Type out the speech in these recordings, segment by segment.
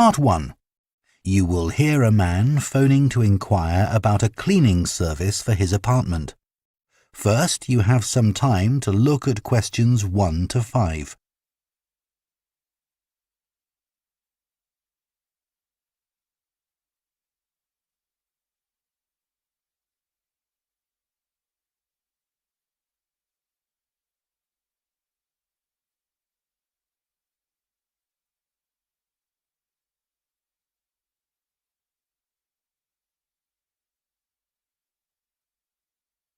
Part 1. You will hear a man phoning to inquire about a cleaning service for his apartment. First, you have some time to look at questions 1 to 5.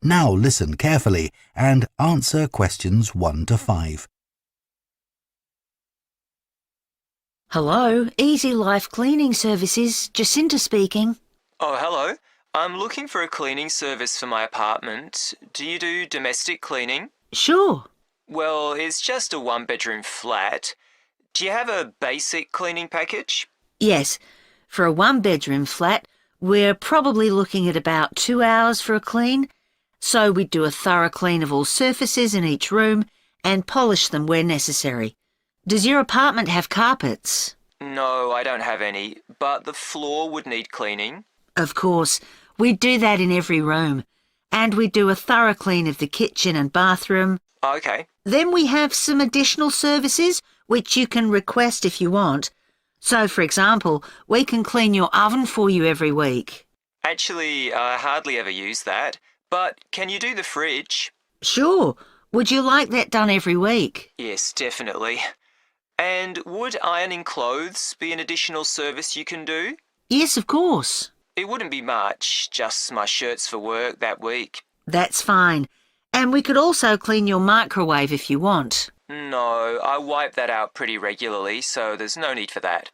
Now listen carefully and answer questions 1 to 5. Hello, Easy Life Cleaning Services, Jacinta speaking. Oh, hello. I'm looking for a cleaning service for my apartment. Do you do domestic cleaning? Sure. Well, it's just a one-bedroom flat. Do you have a basic cleaning package? Yes, for a one-bedroom flat, we're probably looking at about 2 hours for a clean. So we'd do a thorough clean of all surfaces in each room and polish them where necessary. Does your apartment have carpets? No, I don't have any, but the floor would need cleaning. Of course, we'd do that in every room. And we'd do a thorough clean of the kitchen and bathroom. Okay. Then we have some additional services which you can request if you want. So, for example, we can clean your oven for you every week. Actually, I hardly ever use that. But can you do the fridge? Sure. Would you like that done every week? Yes, definitely. And would ironing clothes be an additional service you can do? Yes, of course. It wouldn't be much, just my shirts for work that week. That's fine. And we could also clean your microwave if you want. No, I wipe that out pretty regularly, so there's no need for that.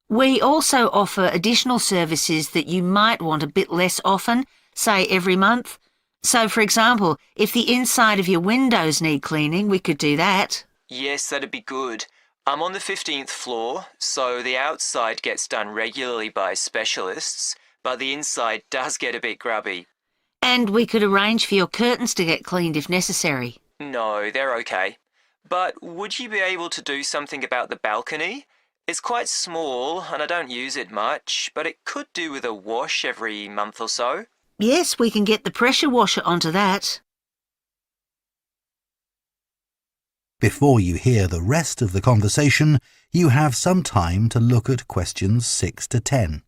We also offer additional services that you might want a bit less often, say every month. So, for example, if the inside of your windows need cleaning, we could do that. Yes, that'd be good. I'm on the 15th floor, so the outside gets done regularly by specialists, but the inside does get a bit grubby. And we could arrange for your curtains to get cleaned if necessary. No, they're okay. But would you be able to do something about the balcony? It's quite small and I don't use it much, but it could do with a wash every month or so. Yes, we can get the pressure washer onto that. Before you hear the rest of the conversation, you have some time to look at questions 6 to 10.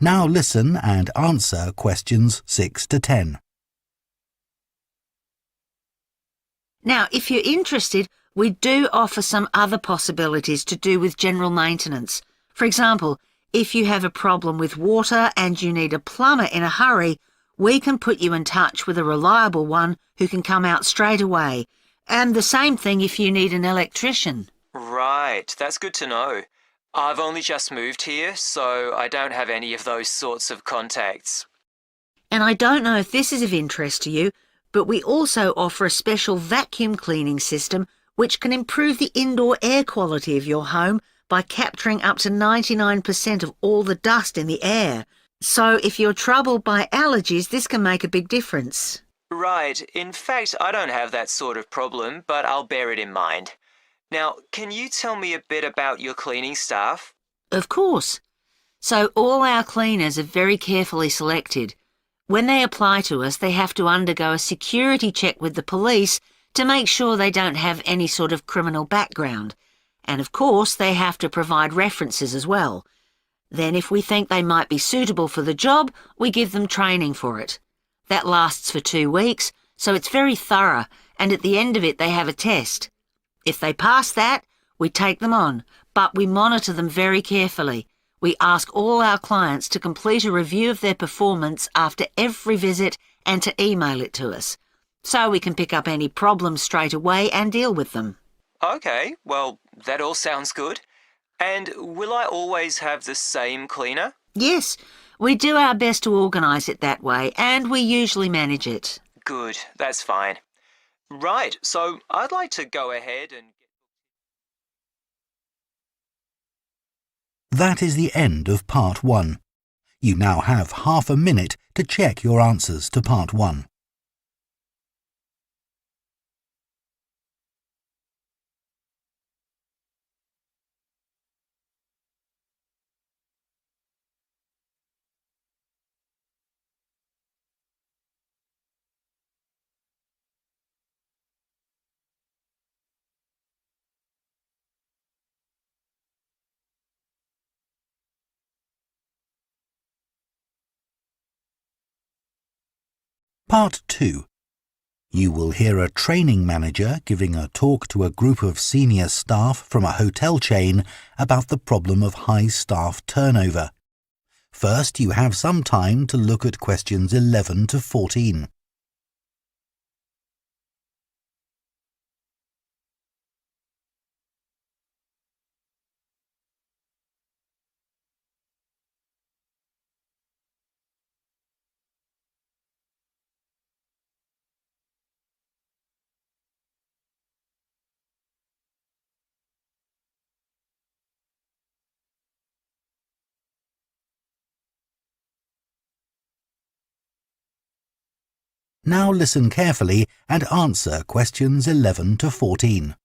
Now listen and answer questions 6 to 10. Now, if you're interested, we do offer some other possibilities to do with general maintenance. For example, if you have a problem with water and you need a plumber in a hurry, we can put you in touch with a reliable one who can come out straight away. And the same thing if you need an electrician. Right, that's good to know. I've only just moved here, so I don't have any of those sorts of contacts. And I don't know if this is of interest to you, but we also offer a special vacuum cleaning system which can improve the indoor air quality of your home by capturing up to 99% of all the dust in the air. So if you're troubled by allergies, this can make a big difference. Right, in fact, I don't have that sort of problem, but I'll bear it in mind. Now, can you tell me a bit about your cleaning staff? Of course. So all our cleaners are very carefully selected. When they apply to us, they have to undergo a security check with the police to make sure they don't have any sort of criminal background. And of course, they have to provide references as well. Then if we think they might be suitable for the job, we give them training for it. That lasts for 2 weeks, so it's very thorough, and at the end of it they have a test. If they pass that, we take them on, but we monitor them very carefully. We ask all our clients to complete a review of their performance after every visit and to email it to us, so we can pick up any problems straight away and deal with them. Okay, well, that all sounds good. And will I always have the same cleaner? Yes, We do our best to organise it that way, and we usually manage it. Good, that's fine. Right, so I'd like to go ahead and... That is the end of Part 1. You now have half a minute to check your answers to Part 1. Part 2. You will hear a training manager giving a talk to a group of senior staff from a hotel chain about the problem of high staff turnover. First, you have some time to look at questions 11 to 14. Now listen carefully and answer questions 11 to 14.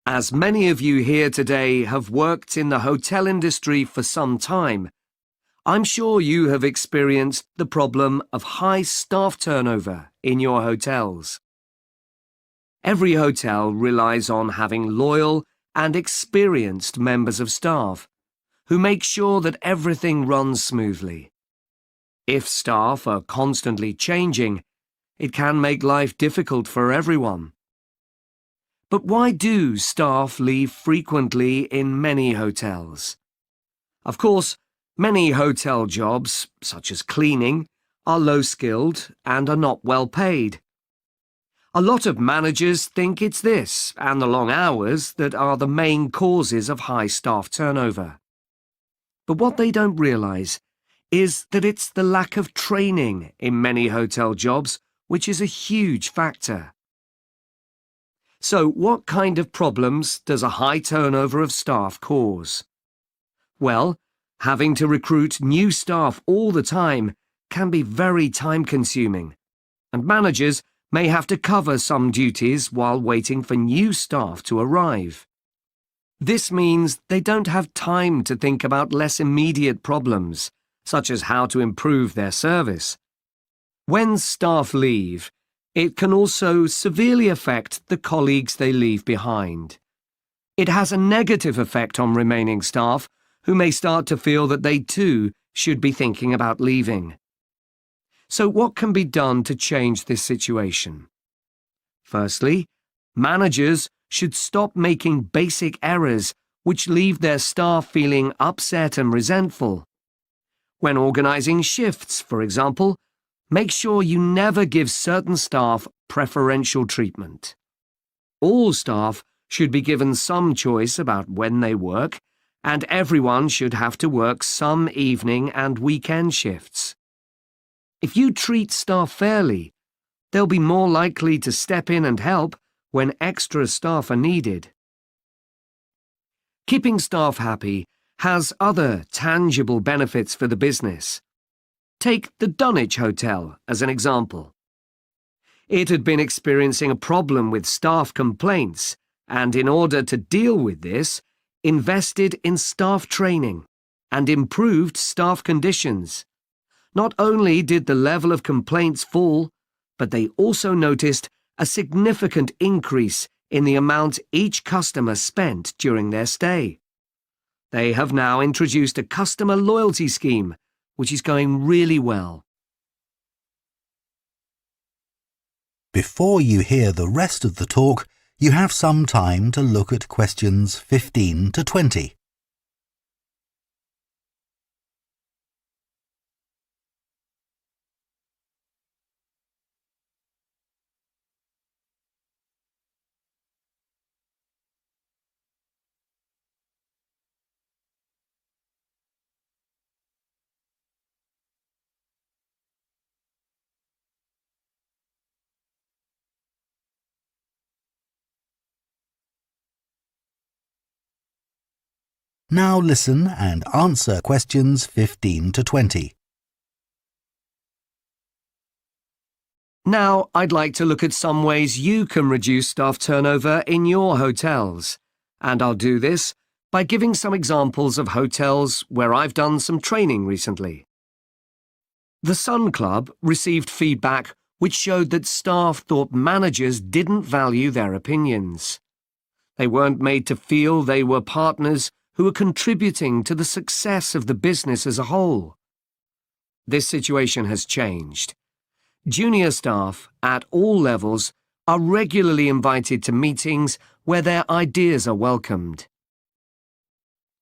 As many of you here today have worked in the hotel industry for some time, I'm sure you have experienced the problem of high staff turnover in your hotels. Every hotel relies on having loyal and experienced members of staff who make sure that everything runs smoothly. If staff are constantly changing, it can make life difficult for everyone. But why do staff leave frequently in many hotels? Of course, many hotel jobs, such as cleaning, are low-skilled and are not well paid. A lot of managers think it's this and the long hours that are the main causes of high staff turnover. But what they don't realise is that it's the lack of training in many hotel jobs which is a huge factor. So what kind of problems does a high turnover of staff cause? Well, having to recruit new staff all the time can be very time-consuming, and managers may have to cover some duties while waiting for new staff to arrive. This means they don't have time to think about less immediate problems, such as how to improve their service. When staff leave, it can also severely affect the colleagues they leave behind. It has a negative effect on remaining staff, who may start to feel that they too should be thinking about leaving. So what can be done to change this situation? Firstly, managers should stop making basic errors which leave their staff feeling upset and resentful. When organising shifts, for example, make sure you never give certain staff preferential treatment. All staff should be given some choice about when they work, and everyone should have to work some evening and weekend shifts. If you treat staff fairly, they'll be more likely to step in and help when extra staff are needed. Keeping staff happy has other tangible benefits for the business. Take the Dunwich Hotel as an example. It had been experiencing a problem with staff complaints, and in order to deal with this, invested in staff training and improved staff conditions. Not only did the level of complaints fall, but they also noticed a significant increase in the amount each customer spent during their stay. They have now introduced a customer loyalty scheme, which is going really well. Before you hear the rest of the talk, you have some time to look at questions 15 to 20. Now listen and answer questions 15 to 20. Now I'd like to look at some ways you can reduce staff turnover in your hotels. And I'll do this by giving some examples of hotels where I've done some training recently. The Sun Club received feedback which showed that staff thought managers didn't value their opinions. They weren't made to feel they were partners who were contributing to the success of the business as a whole. This situation has changed. Junior staff at all levels are regularly invited to meetings where their ideas are welcomed.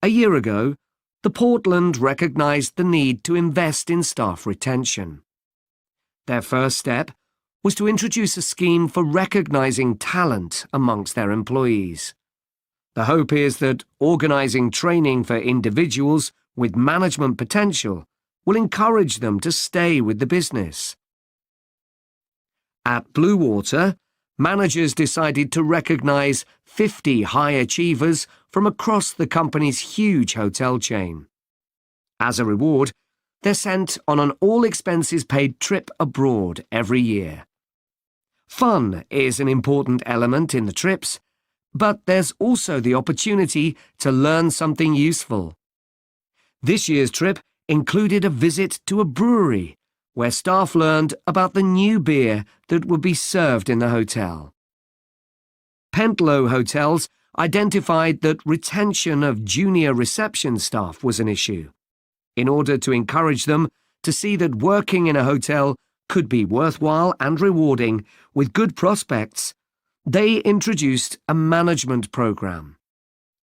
A year ago, the Portland recognised the need to invest in staff retention. Their first step was to introduce a scheme for recognising talent amongst their employees. The hope is that organising training for individuals with management potential will encourage them to stay with the business. At Blue Water, managers decided to recognise 50 high achievers from across the company's huge hotel chain. As a reward, they're sent on an all-expenses-paid trip abroad every year. Fun is an important element in the trips, but there's also the opportunity to learn something useful. This year's trip included a visit to a brewery, where staff learned about the new beer that would be served in the hotel. Pentlow Hotels identified that retention of junior reception staff was an issue. In order to encourage them to see that working in a hotel could be worthwhile and rewarding with good prospects, they introduced a management program.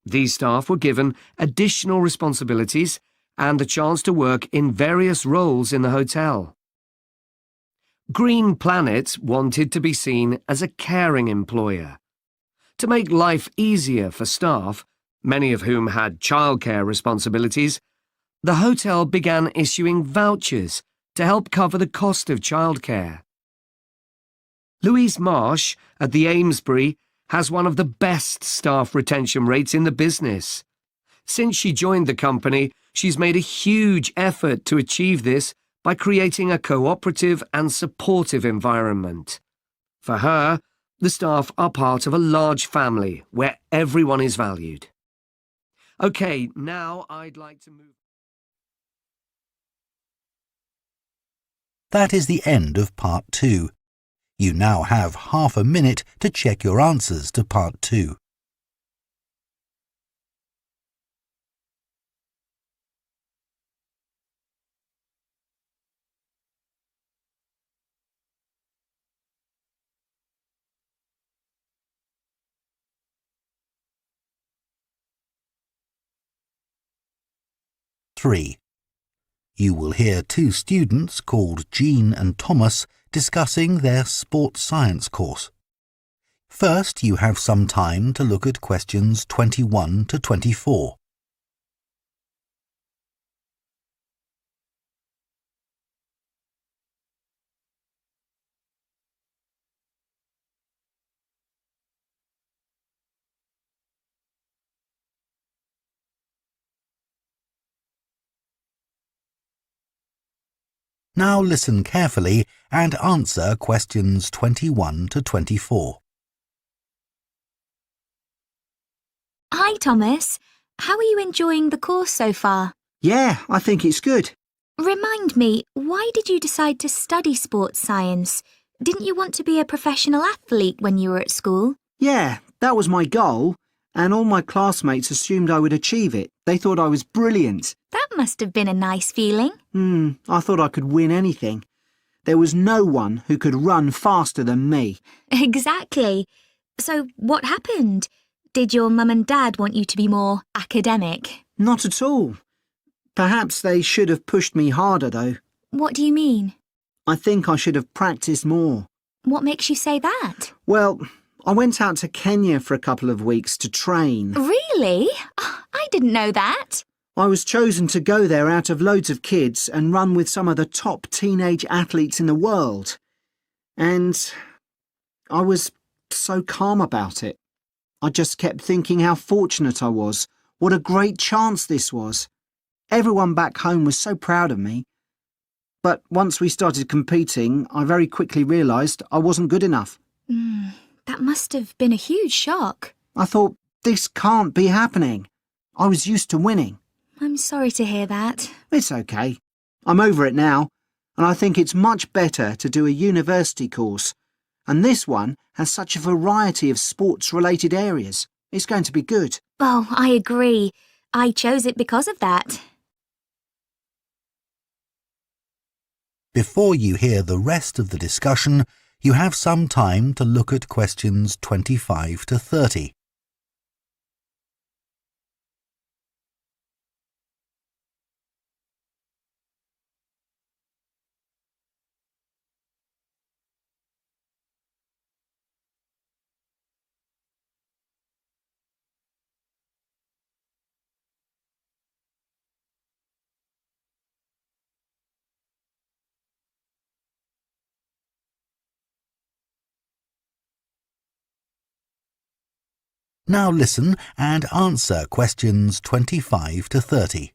These staff were given additional responsibilities and the chance to work in various roles in the hotel. Green Planet wanted to be seen as a caring employer. To make life easier for staff, many of whom had childcare responsibilities, the hotel began issuing vouchers to help cover the cost of childcare. Louise Marsh at the Amesbury has one of the best staff retention rates in the business. Since she joined the company, she's made a huge effort to achieve this by creating a cooperative and supportive environment. For her, the staff are part of a large family where everyone is valued. OK, now I'd like to move... That is the end of Part 2. You now have half a minute to check your answers to Part 2. Three. You will hear two students called Jean and Thomas discussing their sports science course. First, you have some time to look at questions 21 to 24. Now listen carefully and answer questions 21 to 24. Hi, Thomas. How are you enjoying the course so far? Yeah, I think it's good. Remind me, why did you decide to study sports science? Didn't you want to be a professional athlete when you were at school? Yeah, that was my goal, and all my classmates assumed I would achieve it. They thought I was brilliant. That must have been a nice feeling. I thought I could win anything. There was no one who could run faster than me. Exactly. So what happened? Did your mum and dad want you to be more academic? Not at all. Perhaps they should have pushed me harder, though. What do you mean? I think I should have practiced more. What makes you say that? Well, I went out to Kenya for a couple of weeks to train. Really? Oh, I didn't know that. I was chosen to go there out of loads of kids and run with some of the top teenage athletes in the world. And I was so calm about it. I just kept thinking how fortunate I was, What a great chance this was. Everyone back home was so proud of me. But once we started competing, I very quickly realised I wasn't good enough. That must have been a huge shock. I thought, this can't be happening. I was used to winning. I'm sorry to hear that. It's okay. I'm over it now, and I think it's much better to do a university course. And this one has such a variety of sports-related areas. It's going to be good. Oh, I agree. I chose it because of that. Before you hear the rest of the discussion, you have some time to look at questions 25 to 30. Now listen and answer questions 25 to 30.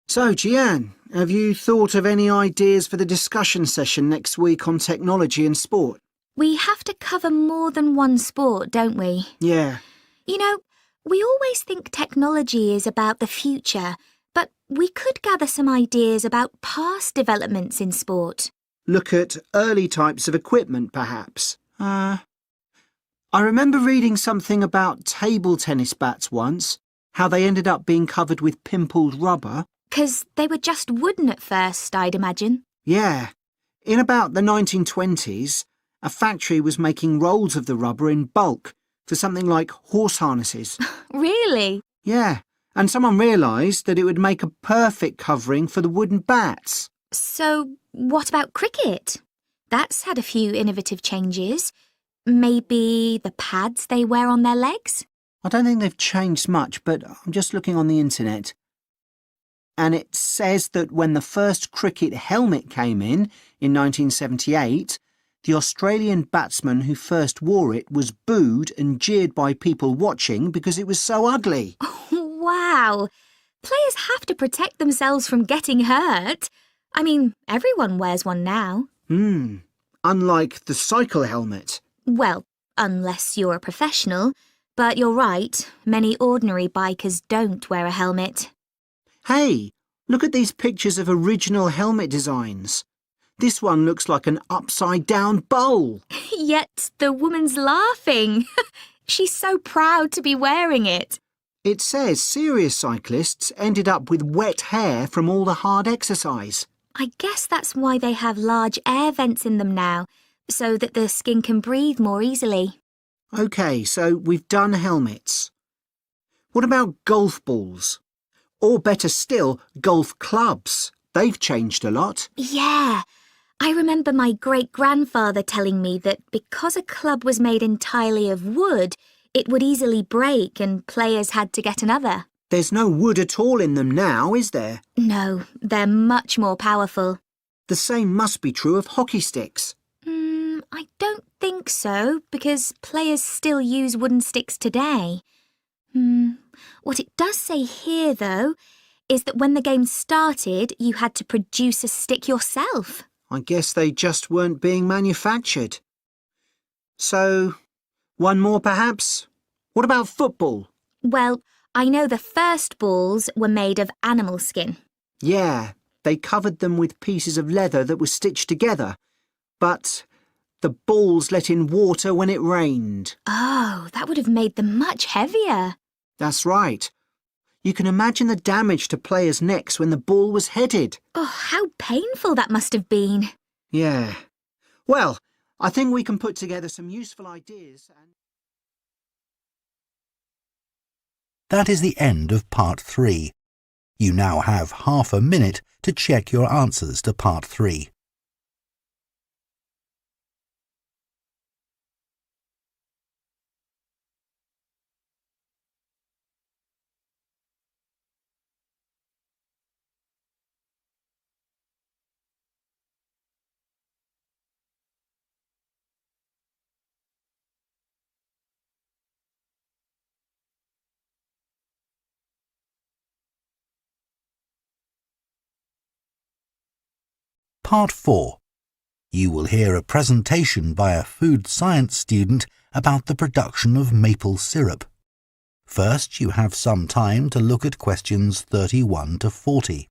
So, Jian, have you thought of any ideas for the discussion session next week on technology and sport? We have to cover more than one sport, don't we? Yeah. You know, we always think technology is about the future, but we could gather some ideas about past developments in sport. Look at early types of equipment, perhaps. I remember reading something about table tennis bats once, how they ended up being covered with pimpled rubber. 'Cause they were just wooden at first, I'd imagine. Yeah. In about the 1920s, a factory was making rolls of the rubber in bulk for something like horse harnesses. Really? Yeah, and someone realised that it would make a perfect covering for the wooden bats. So, what about cricket? That's had a few innovative changes. Maybe the pads they wear on their legs? I don't think they've changed much, but I'm just looking on the internet. And it says that when the first cricket helmet came in 1978, the Australian batsman who first wore it was booed and jeered by people watching because it was so ugly. Wow! Players have to protect themselves from getting hurt. I mean, everyone wears one now. Unlike the cycle helmet. Well, unless you're a professional. But you're right, many ordinary bikers don't wear a helmet. Hey, look at these pictures of original helmet designs. This one looks like an upside-down bowl. Yet the woman's laughing. She's so proud to be wearing it. It says serious cyclists ended up with wet hair from all the hard exercise. I guess that's why they have large air vents in them now, so that the skin can breathe more easily. OK, so we've done helmets. What about golf balls? Or better still, golf clubs. They've changed a lot. Yeah. I remember my great-grandfather telling me that because a club was made entirely of wood, it would easily break and players had to get another. There's no wood at all in them now, is there? No, they're much more powerful. The same must be true of hockey sticks. I don't think so, because players still use wooden sticks today. What it does say here, though, is that when the game started, you had to produce a stick yourself. I guess they just weren't being manufactured. So, one more perhaps? What about football? Well, I know the first balls were made of animal skin. Yeah, they covered them with pieces of leather that were stitched together. But the balls let in water when it rained. Oh, that would have made them much heavier. That's right. You can imagine the damage to players' necks when the ball was headed. Oh, how painful that must have been. Yeah. Well, I think we can put together some useful ideas and... That is the end of part 3. You now have half a minute to check your answers to part 3. Part 4. You will hear a presentation by a food science student about the production of maple syrup. First, you have some time to look at questions 31 to 40.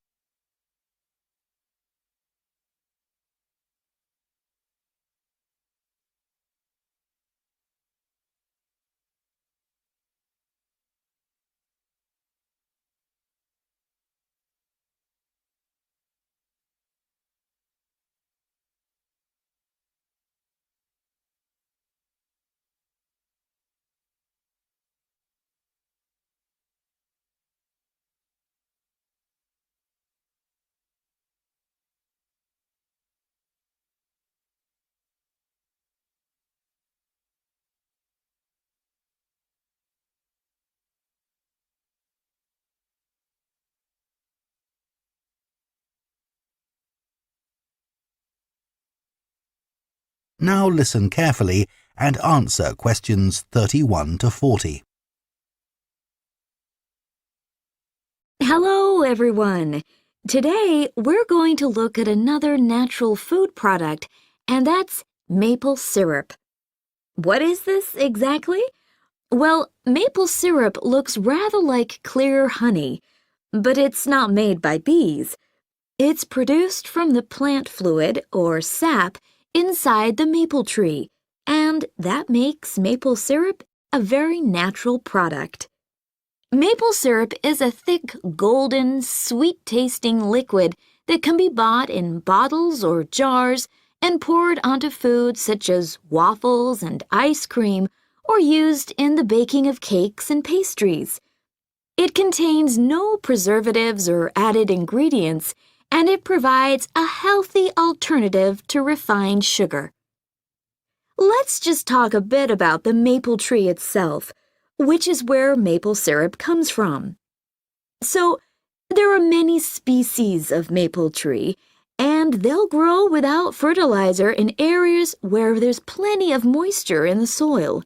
Now listen carefully and answer questions 31 to 40. Hello, everyone. Today, we're going to look at another natural food product, and that's maple syrup. What is this exactly? Well, maple syrup looks rather like clear honey, but it's not made by bees. It's produced from the plant fluid, or sap, inside the maple tree, and that makes maple syrup a very natural product. Maple syrup is a thick, golden, sweet-tasting liquid that can be bought in bottles or jars and poured onto foods such as waffles and ice cream, or used in the baking of cakes and pastries. It contains no preservatives or added ingredients, and it provides a healthy alternative to refined sugar. Let's just talk a bit about the maple tree itself, which is where maple syrup comes from. So, there are many species of maple tree, and they'll grow without fertilizer in areas where there's plenty of moisture in the soil.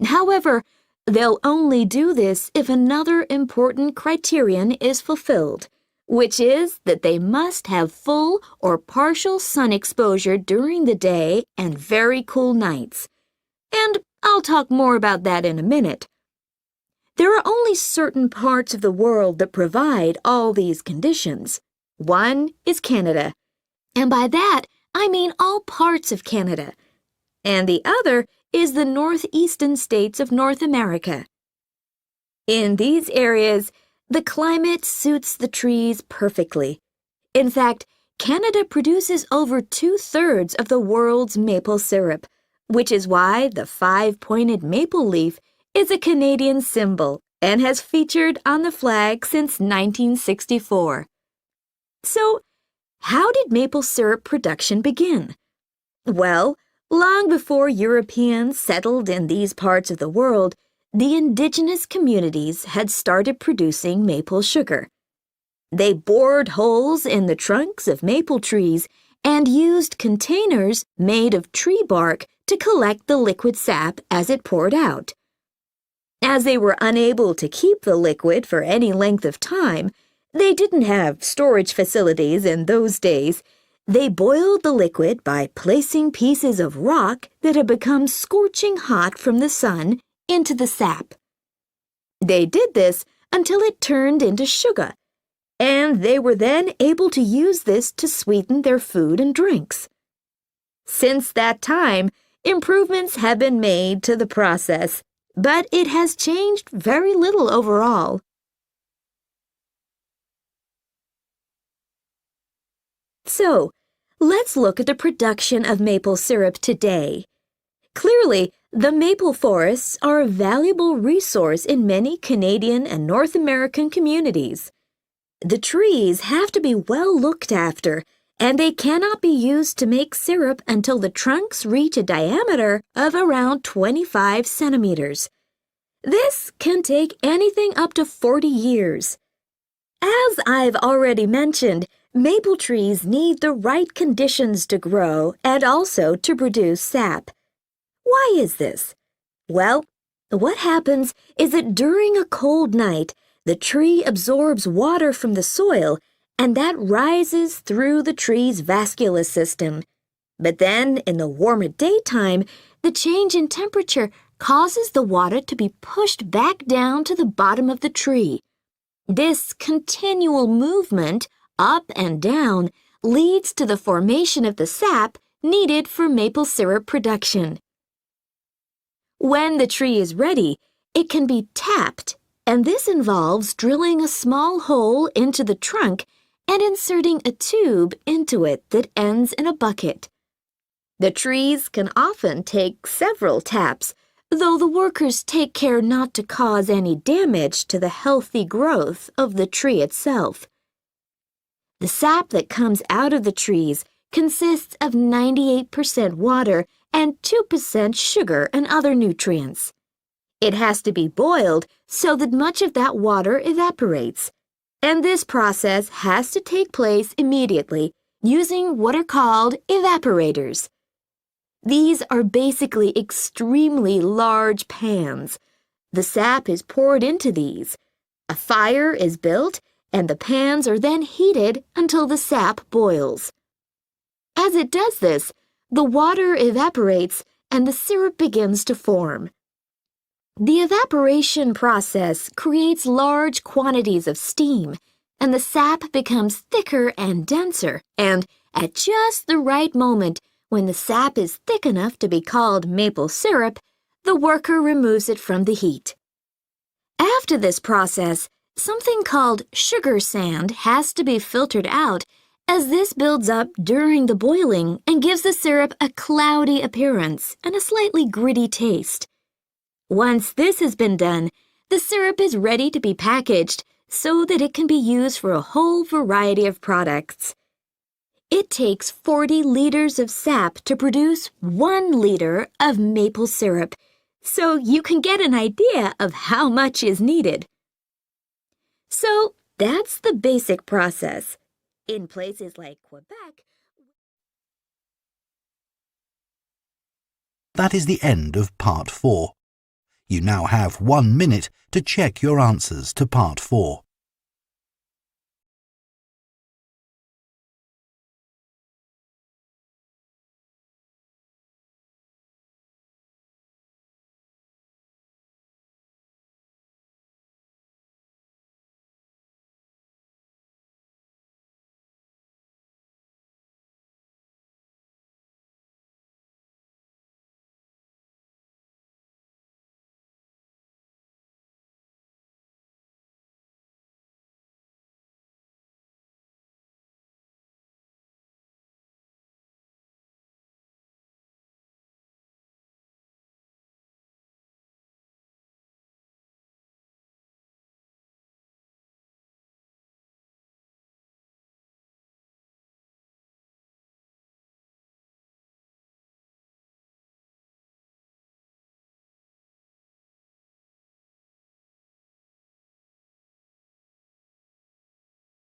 However, they'll only do this if another important criterion is fulfilled, which is that they must have full or partial sun exposure during the day and very cool nights. And I'll talk more about that in a minute. There are only certain parts of the world that provide all these conditions. One is Canada, and by that I mean all parts of Canada. And the other is the northeastern states of North America. In these areas, the climate suits the trees perfectly. In fact, Canada produces over 2/3 of the world's maple syrup, which is why the 5-pointed maple leaf is a Canadian symbol and has featured on the flag since 1964. So, how did maple syrup production begin? Well, long before Europeans settled in these parts of the world, the indigenous communities had started producing maple sugar. They bored holes in the trunks of maple trees and used containers made of tree bark to collect the liquid sap as it poured out. As they were unable to keep the liquid for any length of time, they didn't have storage facilities in those days. They boiled the liquid by placing pieces of rock that had become scorching hot from the sun into the sap. They did this until it turned into sugar, and they were then able to use this to sweeten their food and drinks. Since that time, improvements have been made to the process, but it has changed very little overall. So, let's look at the production of maple syrup today. Clearly, the maple forests are a valuable resource in many Canadian and North American communities. The trees have to be well looked after, and they cannot be used to make syrup until the trunks reach a diameter of around 25 centimeters. This can take anything up to 40 years. As I've already mentioned, maple trees need the right conditions to grow and also to produce sap. Why is this? Well, what happens is that during a cold night, the tree absorbs water from the soil and that rises through the tree's vascular system. But then, in the warmer daytime, the change in temperature causes the water to be pushed back down to the bottom of the tree. This continual movement, up and down, leads to the formation of the sap needed for maple syrup production. When the tree is ready, it can be tapped, and this involves drilling a small hole into the trunk and inserting a tube into it that ends in a bucket. The trees can often take several taps, though the workers take care not to cause any damage to the healthy growth of the tree itself. The sap that comes out of the trees consists of 98% water and 2% sugar and other nutrients. It has to be boiled so that much of that water evaporates, and this process has to take place immediately using what are called evaporators. These are basically extremely large pans. The sap is poured into these. A fire is built, and the pans are then heated until the sap boils. As it does this, the water evaporates and the syrup begins to form. The evaporation process creates large quantities of steam, and the sap becomes thicker and denser, and at just the right moment, when the sap is thick enough to be called maple syrup, the worker removes it from the heat. After this process, something called sugar sand has to be filtered out, as this builds up during the boiling and gives the syrup a cloudy appearance and a slightly gritty taste. Once this has been done, the syrup is ready to be packaged so that it can be used for a whole variety of products. It takes 40 liters of sap to produce 1 liter of maple syrup, so you can get an idea of how much is needed. So that's the basic process. In places like Quebec, That is the end of Part 4. You now have 1 minute to check your answers to Part 4.